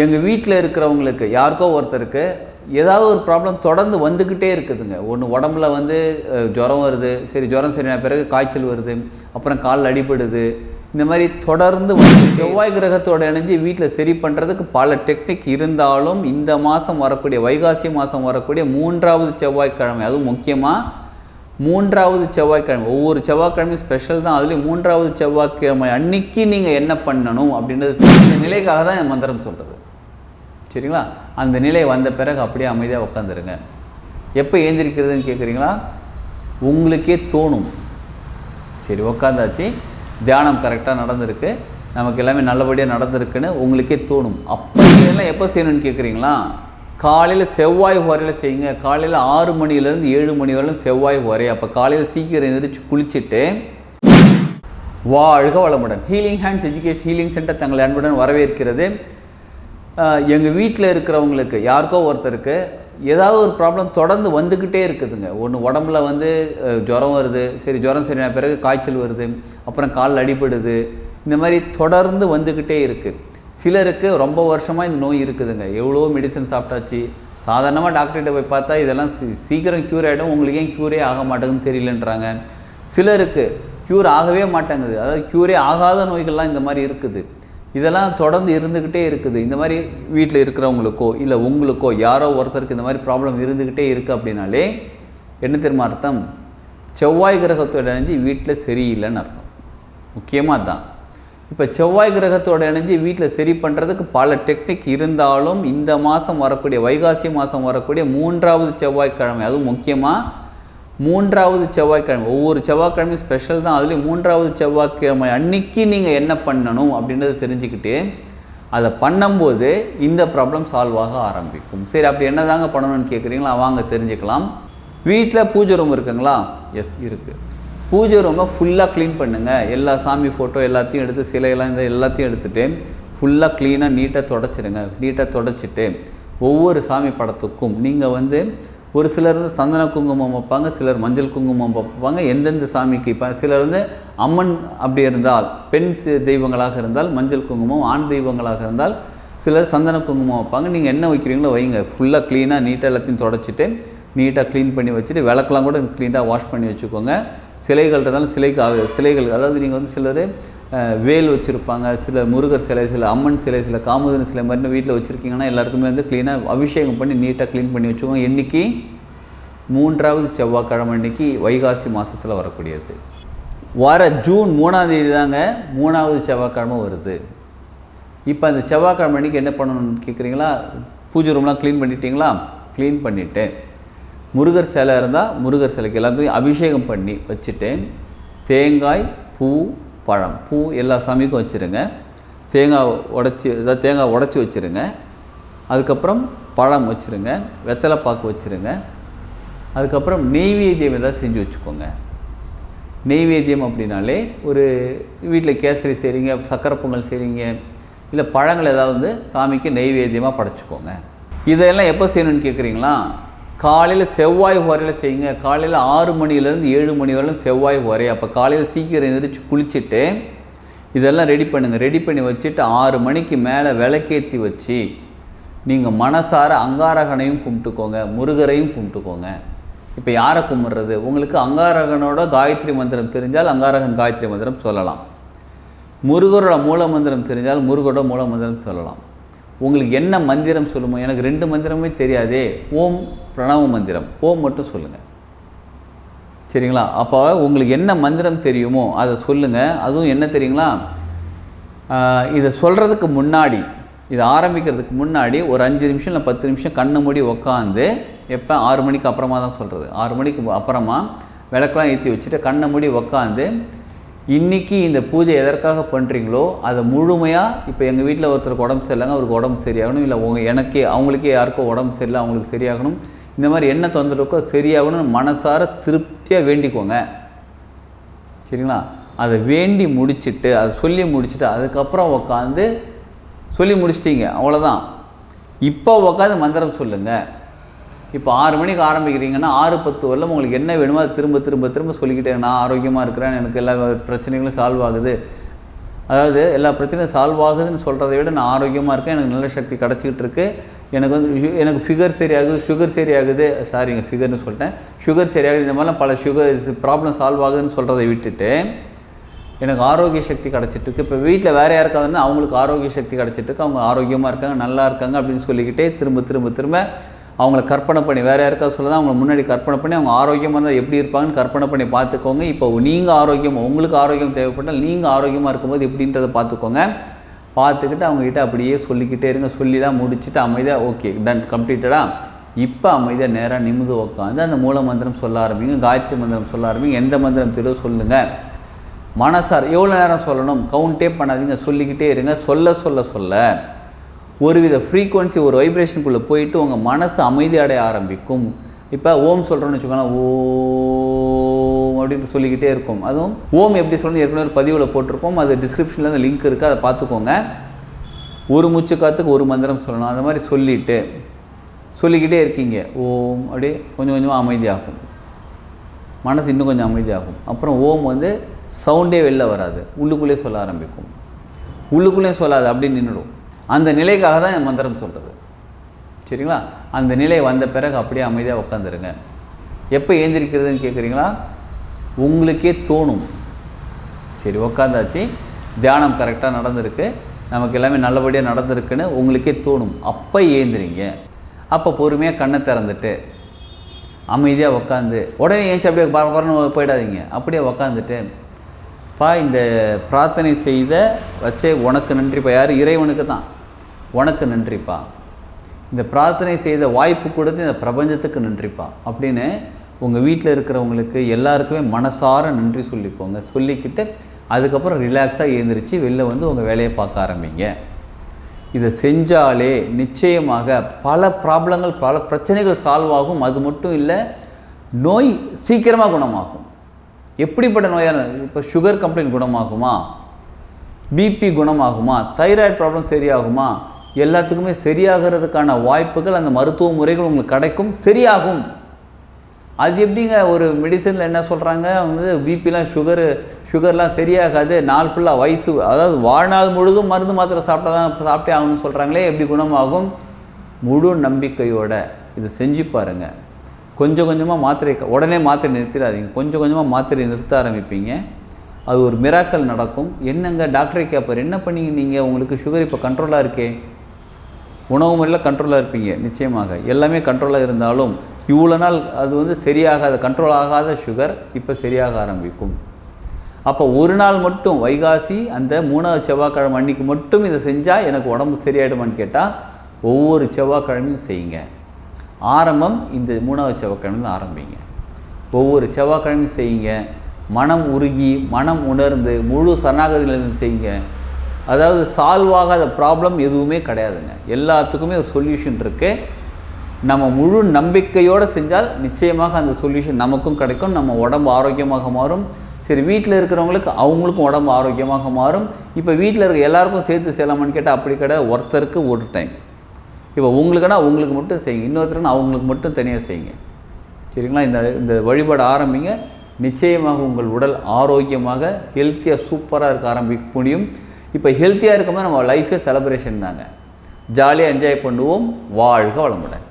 எங்கள் வீட்டில் இருக்கிறவங்களுக்கு யாருக்கோ ஒருத்தருக்கு ஏதாவது ஒரு ப்ராப்ளம் தொடர்ந்து வந்துக்கிட்டே இருக்குதுங்க. ஒன்று உடம்புல வந்து ஜுரம் வருது, சரி ஜுரம் சரியான பிறகு காய்ச்சல் வருது, அப்புறம் காலில் அடிபடுது, இந்த மாதிரி தொடர்ந்து வந்து செவ்வாய் கிரகத்தோட இணைஞ்சு வீட்டில் சரி பண்ணுறதுக்கு பல டெக்னிக் இருந்தாலும் இந்த மாதம் வரக்கூடிய வைகாசி மாதம் வரக்கூடிய 3வது செவ்வாய்க்கிழமை, அதுவும் முக்கியமாக 3வது செவ்வாய்க்கிழமை, ஒவ்வொரு செவ்வாய்க்கிழமையும் ஸ்பெஷல் தான். அதுலேயும் 3வது செவ்வாய்க்கிழமை அன்னைக்கு நீங்கள் என்ன பண்ணணும் அப்படின்றது இந்த நிலைக்காக தான் இந்த மந்திரம் சொல்கிறது. சரிங்களா? அந்த நிலை வந்த பிறகு அப்படியே அமைதியாக உட்காந்துருங்க. எப்போ ஏந்திரிக்கிறதுன்னு கேட்குறீங்களா? உங்களுக்கே தோணும். சரி, உட்காந்தாச்சு, தியானம் கரெக்டாக நடந்திருக்கு, நமக்கு எல்லாமே நல்லபடியாக நடந்திருக்குன்னு உங்களுக்கே தோணும். அப்போ இதெல்லாம் எப்போ செய்யணும்னு கேட்குறீங்களா? காலையில் செவ்வாய் வரையில் செய்யுங்க. காலையில் 6 மணிலேருந்து 7 மணி வரையிலும் செவ்வாய் வரை. அப்போ காலையில் சீக்கிரம் எழுந்திரிச்சு குளிச்சுட்டு வாழ்க வளமுடன். Healing hands education healing centre தங்களை அன்புடன் வரவேற்கிறது. எங்கள் வீட்டில் இருக்கிறவங்களுக்கு யாருக்கோ ஒருத்தருக்கு ஏதாவது ஒரு ப்ராப்ளம் தொடர்ந்து வந்துக்கிட்டே இருக்குதுங்க. ஒன்று உடம்புல வந்து ஜுரம் வருது, சரி ஜுரம் சரியான பிறகு காய்ச்சல் வருது, அப்புறம் காலில் அடிபடுது, இந்த மாதிரி தொடர்ந்து வந்துக்கிட்டே இருக்குது. சிலருக்கு ரொம்ப வருஷமாக இந்த நோய் இருக்குதுங்க. எவ்வளோ மெடிசன் சாப்பிட்டாச்சு, சாதாரணமாக டாக்டர்கிட்ட போய் பார்த்தா இதெல்லாம் சீக்கிரம் க்யூர் ஆகிடும், உங்களுக்கு ஏன் க்யூரே ஆக மாட்டேங்குதுன்னு தெரியலன்றாங்க. சிலருக்கு க்யூர் ஆகவே மாட்டேங்குது, அதாவது க்யூரே ஆகாத நோய்கள்லாம் இந்த மாதிரி இருக்குது. இதெல்லாம் தொடர்ந்து இருந்துக்கிட்டே இருக்குது. இந்த மாதிரி வீட்டில் இருக்கிறவங்களுக்கோ இல்லை உங்களுக்கோ யாரோ ஒருத்தருக்கு இந்த மாதிரி ப்ராப்ளம் இருந்துக்கிட்டே இருக்குது அப்படின்னாலே என்ன தெரியுமா அர்த்தம்? செவ்வாய் கிரகத்தோட இணைஞ்சு வீட்டில் சரியில்லைன்னு அர்த்தம். முக்கியமாக தான். இப்போ செவ்வாய் கிரகத்தோட இணைஞ்சு வீட்டில் சரி பண்ணுறதுக்கு பல டெக்னிக் இருந்தாலும் இந்த மாதம் வரக்கூடிய வைகாசி மாதம் வரக்கூடிய 3வது செவ்வாய்க்கிழமை, அதுவும் முக்கியமாக 3வது செவ்வாய்க்கிழமை, ஒவ்வொரு செவ்வாய்க்கிழமையும் ஸ்பெஷல் தான். அதுலேயும் 3வது செவ்வாய்க்கிழமை அன்னைக்கு நீங்கள் என்ன பண்ணணும் அப்படின்றத தெரிஞ்சுக்கிட்டு அதை பண்ணும்போது இந்த ப்ராப்ளம் சால்வ் ஆக ஆரம்பிக்கும். சரி, அப்படி என்ன தாங்க பண்ணணும்னு கேட்குறீங்களா? வாங்க தெரிஞ்சுக்கலாம். வீட்டில் பூஜை ரூம் இருக்குங்களா? எஸ், இருக்குது. பூஜை ரூமை ஃபுல்லாக க்ளீன் பண்ணுங்கள். எல்லா சாமி ஃபோட்டோ எல்லாத்தையும் எடுத்து, சிலையெல்லாம் இந்த எல்லாத்தையும் எடுத்துகிட்டு ஃபுல்லாக க்ளீனாக நீட்டாக தொடச்சிடுங்க. நீட்டாக தொடச்சிட்டு ஒவ்வொரு சாமி படத்துக்கும் நீங்கள் வந்து ஒரு சிலர் வந்து சந்தன குங்குமம் வைப்பாங்க, சிலர் மஞ்சள் குங்குமம் வைப்பாங்க. எந்தெந்த சாமிக்கு இப்போ சிலர் வந்து அம்மன் அப்படி இருந்தால், பெண் தெய்வங்களாக இருந்தால் மஞ்சள் குங்குமம், ஆண் தெய்வங்களாக இருந்தால் சிலர் சந்தன குங்குமம் வைப்பாங்க. நீங்கள் என்ன வைக்கிறீங்களோ வைங்க. ஃபுல்லாக க்ளீனாக நீட்டாக எல்லாத்தையும் தொடச்சிட்டு நீட்டாக க்ளீன் பண்ணி வச்சுட்டு விளக்கெலாம் கூட க்ளீனாக வாஷ் பண்ணி வச்சுக்கோங்க. சிலைகள் இருந்தாலும் சிலைகள், அதாவது நீங்கள் வந்து சிலர் வேல் வச்சுருப்பாங்க, சில முருகர் சிலை, சில அம்மன் சிலை, சில காமதன் சிலை மாதிரி வீட்டில் வச்சுருக்கீங்கன்னா எல்லாருக்குமே வந்து க்ளீனாக அபிஷேகம் பண்ணி நீட்டாக க்ளீன் பண்ணி வச்சுக்கோங்க. இன்றைக்கி 3வது செவ்வாய்க்கிழமை அன்றைக்கி வைகாசி மாதத்தில் வரக்கூடியது. வர ஜூன் 3ஆம் தேதி தாங்க 3வது செவ்வாய்க்கிழமை வருது. இப்போ அந்த செவ்வாய்க்கிழமை அன்றைக்கி என்ன பண்ணணும்னு கேட்குறீங்களா? பூஜை ரூம்லாம் க்ளீன் பண்ணிட்டீங்களா? க்ளீன் பண்ணிவிட்டு முருகர் சிலை இருந்தால் முருகர் சிலைக்கு எல்லாத்தையும் அபிஷேகம் பண்ணி வச்சுட்டு தேங்காய், பூ, பழம், பூ எல்லா சாமிக்கும் வச்சுருங்க. தேங்காய் உடச்சி வச்சுருங்க. அதுக்கப்புறம் பழம் வச்சுருங்க, வெத்தலை பாக்கு வச்சுருங்க. அதுக்கப்புறம் நெய்வேத்தியம் ஏதாவது செஞ்சு வச்சுக்கோங்க. நெய்வேத்தியம் அப்படின்னாலே ஒரு வீட்டில் கேசரி செய்கிறீங்க, சக்கரை பொங்கல் செய்கிறீங்க, இல்லை பழங்கள் ஏதாவது வந்து சாமிக்கு நெய்வேத்தியமாக படைச்சிக்கோங்க. இதெல்லாம் எப்போ செய்யணும்னு கேட்குறீங்களா? காலையில் செவ்வாய் வரையில் செய்யுங்க. காலையில் 6 மணிலேருந்து 7 மணி வரையிலும் செவ்வாய் வரை. அப்போ காலையில் சீக்கிரம் எழுந்திரிச்சு குளிச்சுட்டு இதெல்லாம் ரெடி பண்ணுங்கள். ரெடி பண்ணி வச்சுட்டு 6 மணிக்கு மேலே விளக்கேற்றி வச்சு நீங்கள் மனசார அங்காரகனையும் கும்பிட்டுக்கோங்க, முருகரையும் கும்பிட்டுக்கோங்க. இப்போ யாரை கும்பிட்றது? உங்களுக்கு அங்காரகனோட காயத்ரி மந்திரம் தெரிஞ்சால் அங்காரகன் காயத்ரி மந்திரம் சொல்லலாம். முருகரோட மூல மந்திரம் தெரிஞ்சால் முருகரோட மூல மந்திரம் சொல்லலாம். உங்களுக்கு என்ன மந்திரம் சொல்லுமோ? எனக்கு 2 மந்திரமே தெரியாதே, ஓம் பிரணவ மந்திரம், ஓம் மட்டும் சொல்லுங்கள். சரிங்களா? அப்போ உங்களுக்கு என்ன மந்திரம் தெரியுமோ அதை சொல்லுங்கள். அதுவும் என்ன தெரியுங்களா? இதை சொல்கிறதுக்கு முன்னாடி, இதை ஆரம்பிக்கிறதுக்கு முன்னாடி ஒரு 5 நிமிஷம் இல்லை 10 நிமிஷம் கண்ணை மூடி உக்காந்து, எப்போ 6 மணிக்கு அப்புறமா தான் சொல்கிறது, 6 மணிக்கு அப்புறமா விளக்கெலாம் ஏற்றி வச்சுட்டு கண்ணை மூடி உக்காந்து இன்றைக்கி இந்த பூஜை எதற்காக பண்ணுறீங்களோ அதை முழுமையாக, இப்போ எங்கள் வீட்டில் ஒருத்தருக்கு உடம்பு சரியில்லைங்க, அவருக்கு உடம்பு சரியாகணும், இல்லை அவங்களுக்கே யாருக்கோ உடம்பு சரியில்லை அவங்களுக்கு சரியாகணும், இந்த மாதிரி என்ன தொந்தரவுக்கோ சரியாகணும்னு மனசார திருப்தியாக வேண்டிக்கோங்க. சரிங்களா? அதை வேண்டி முடிச்சுட்டு, அதை சொல்லி முடிச்சுட்டு அதுக்கப்புறம் உக்காந்து சொல்லி முடிச்சிட்டிங்க, அவ்வளோதான். இப்போ உக்காந்து மந்திரம் சொல்லுங்கள். இப்போ 6 மணிக்கு ஆரம்பிக்கிறீங்கன்னா 6:10 வரலும் உங்களுக்கு என்ன வேணுமோ அதை திரும்ப திரும்ப திரும்ப சொல்லிக்கிட்டே, நான் ஆரோக்கியமாக இருக்கிறேன், எனக்கு எல்லா பிரச்சனைகளும் சால்வ் ஆகுது, அதாவது எல்லா பிரச்சனையும் சால்வ் ஆகுதுன்னு சொல்கிறத விட நான் ஆரோக்கியமாக இருக்கேன், எனக்கு நல்ல சக்தி கிடச்சிக்கிட்டு இருக்குது, எனக்கு வந்து எனக்கு ஃபிகர் சரியாகுது, சுகர் சரியாகுது, சாரிங்க ஃபிகர்னு சொல்லிட்டேன், சுகர் சரியாகுது, இந்த மாதிரிலாம் பல ப்ராப்ளம் சால்வ் ஆகுதுன்னு சொல்கிறத விட்டுட்டு எனக்கு ஆரோக்கிய சக்தி கிடச்சிட்ருக்கு. இப்போ வீட்டில் வேறு யாருக்காவது அவங்களுக்கு ஆரோக்கிய சக்தி கிடச்சிட்ருக்கு, அவங்க ஆரோக்கியமாக இருக்காங்க, நல்லா இருக்காங்க அப்படின்னு சொல்லிக்கிட்டே திரும்ப அவங்கள கற்பனை பண்ணி வேறு யாருக்காவது சொல்லதான் அவங்கள முன்னாடி கற்பனை பண்ணி அவங்க ஆரோக்கியமாக இருந்தால் எப்படி இருப்பாங்கன்னு கற்பனை பண்ணி பார்த்துக்கோங்க. இப்போ நீங்கள் ஆரோக்கியமாக உங்களுக்கு ஆரோக்கியம் தேவைப்பட்டால் நீங்கள் ஆரோக்கியமாக இருக்கும்போது எப்படின்றத பார்த்துக்கோங்க. பார்த்துக்கிட்டு அவங்ககிட்ட அப்படியே சொல்லிக்கிட்டே இருங்க. சொல்லிலாம் முடிச்சுட்டு அமைதியாக ஓகே டன் கம்ப்ளீட்டடாக இப்போ அமைதியாக நேராக நிமிந்து உட்காந்து அந்த மூல மந்திரம் சொல்ல ஆரம்பிங்க, காயத்ரி மந்திரம் சொல்ல ஆரம்பிங்க. எந்த மந்திரம் தெரியும் சொல்லுங்கள். மனசார் எவ்வளோ நேரம் சொல்லணும் கவுண்டே பண்ணாதீங்க, சொல்லிக்கிட்டே இருங்க. சொல்ல ஒருவித ஃப்ரீக்குவன்சி ஒரு வைப்ரேஷனுக்குள்ளே போயிட்டு உங்கள் மனசு அமைதி அடைய ஆரம்பிக்கும். இப்போ ஓம் சொல்கிறோன்னு வச்சுக்கோங்களேன், ஓம் அப்படின்னு சொல்லிக்கிட்டே இருக்கும். அதுவும் ஓம் எப்படி சொல்லணும் ஏற்கனவே ஒரு பதிவில் போட்டிருப்போம், அது டிஸ்கிரிப்ஷனில் அந்த லிங்க் இருக்குது, அதை பார்த்துக்கோங்க. ஒரு மூச்சு காத்துக்கு ஒரு மந்திரம் சொல்லணும். அந்த மாதிரி சொல்லிக்கிட்டே இருக்கீங்க. ஓம் அப்படியே கொஞ்சம் கொஞ்சமாக அமைதியாகும், மனசு இன்னும் கொஞ்சம் அமைதியாகும். அப்புறம் ஓம் வந்து சவுண்டே வெளில வராது, உள்ளுக்குள்ளே சொல்ல ஆரம்பிக்கும். உள்ளுக்குள்ளே சொல்லாது அப்படி நின்றுடும். அந்த நிலைக்காக தான் என் மந்திரம் சொல்கிறது, சரிங்களா? அந்த நிலை வந்த பிறகு அப்படியே அமைதியாக உட்காந்துருங்க. எப்போ ஏந்திரிக்கிறதுன்னு கேட்குறீங்களா? உங்களுக்கே தோணும், சரி உட்காந்தாச்சு, தியானம் கரெக்டாக நடந்திருக்கு, நமக்கு எல்லாமே நல்லபடியாக நடந்திருக்குன்னு உங்களுக்கே தோணும். அப்போ ஏந்திரிங்க. அப்போ பொறுமையாக கண்ணை திறந்துட்டு அமைதியாக உட்காந்து உடனே ஏஞ்சி அப்படியே பரபரன்னு போயிடாதீங்க. அப்படியே உக்காந்துட்டு இந்த பிரார்த்தனை செய்த வச்சே உனக்கு நன்றிப்பா. யார்? இறைவனுக்கு தான். உனக்கு நன்றிப்பா, இந்த பிரார்த்தனை செய்த வாய்ப்பு கொடுத்து இந்த பிரபஞ்சத்துக்கு நன்றிப்பா அப்படின்னு உங்கள் வீட்டில் இருக்கிறவங்களுக்கு எல்லாருக்குமே மனசார நன்றி சொல்லிக்கோங்க. சொல்லிக்கிட்டு அதுக்கப்புறம் ரிலாக்ஸாக எழுந்திரிச்சு வெளில வந்து உங்கள் வேலையை பார்க்க ஆரம்பிங்க. இதை செஞ்சாலே நிச்சயமாக பல ப்ராப்ளங்கள் பல பிரச்சனைகள் சால்வ் ஆகும். அது மட்டும் இல்லை, நோய் சீக்கிரமாக குணமாகும். எப்படிப்பட்ட நோயான இப்போ சுகர் கம்ப்ளைண்ட் குணமாகுமா, பிபி குணமாகுமா, தைராய்டு ப்ராப்ளம் சரியாகுமா, எல்லாத்துக்குமே சரியாகிறதுக்கான வாய்ப்புகள் அந்த மருத்துவ முறைகள் உங்களுக்கு கிடைக்கும், சரியாகும். அது எப்படிங்க ஒரு மெடிசனில் என்ன சொல்கிறாங்க வந்து பிபிலாம் சுகர்லாம் சரியாகாது, நாள் ஃபுல்லாக வயசு அதாவது வாழ்நாள் முழுதும் மருந்து மாத்திரை சாப்பிட்டே ஆகணும்னு சொல்கிறாங்களே, எப்படி குணமாகும்? முழு நம்பிக்கையோட இதை செஞ்சு பாருங்கள். கொஞ்சம் கொஞ்சமாக உடனே மாத்திரை நிறுத்திடாதீங்க, கொஞ்சம் கொஞ்சமாக மாத்திரை நிறுத்த ஆரம்பிப்பீங்க. அது ஒரு மிராக்கல் நடக்கும். என்னங்க டாக்டரை கேட்பார், என்ன பண்ணீங்க நீங்கள், உங்களுக்கு சுகர் இப்போ கண்ட்ரோலாக இருக்கே? உணவு முறையில் கண்ட்ரோலாக இருப்பீங்க நிச்சயமாக, எல்லாமே கண்ட்ரோலாக இருந்தாலும் இவ்வளோ நாள் அது வந்து சரியாகாத கண்ட்ரோல் ஆகாத சுகர் இப்போ சரியாக ஆரம்பிக்கும். அப்போ ஒரு நாள் மட்டும் வைகாசி அந்த 3வது செவ்வாய்க்கிழமை அன்றைக்கி மட்டும் இதை செஞ்சால் எனக்கு உடம்பு சரியாயிடுமான்னு கேட்டால் ஒவ்வொரு செவ்வாய்க்கிழமையும் செய்யுங்க. ஆரம்பம் இந்த 3வது செவ்வாய்க்கிழமையில் ஆரம்பிங்க. ஒவ்வொரு செவ்வாய்க்கிழமையும் செய்யுங்க. மனம் உருகி மனம் உணர்ந்து முழு சரணாகதியிலிருந்து செய்யுங்க. அதாவது சால்வ் ஆகாத ப்ராப்ளம் எதுவுமே கிடையாதுங்க, எல்லாத்துக்குமே ஒரு சொல்யூஷன் இருக்குது. நம்ம முழு நம்பிக்கையோடு செஞ்சால் நிச்சயமாக அந்த சொல்யூஷன் நமக்கும் கிடைக்கும், நம்ம உடம்பு ஆரோக்கியமாக மாறும். சரி, வீட்டில் இருக்கிறவங்களுக்கு அவங்களுக்கும் உடம்பு ஆரோக்கியமாக மாறும். இப்போ வீட்டில் இருக்க எல்லாருக்கும் சேர்த்து செய்யலாமான்னு கேட்டால் அப்படி கிடையாது, ஒருத்தருக்கு ஒரு டைம். இப்போ உங்களுக்குன்னா உங்களுக்கு மட்டும் செய்யுங்க, இன்னொருத்தருக்குன்னா அவங்களுக்கு மட்டும் தனியாக செய்யுங்க, சரிங்களா? இந்த வழிபாடு ஆரம்பிங்க. நிச்சயமாக உங்கள் உடல் ஆரோக்கியமாக ஹெல்த்தியாக சூப்பராக இருக்க ஆரம்பிக்க முடியும். இப்போ ஹெல்த்தியாக இருக்கும்போது நம்ம லைஃபே செலிப்ரேஷன் தாங்க. ஜாலியாக என்ஜாய் பண்ணுவோம். வாழ்க வளமுடன்.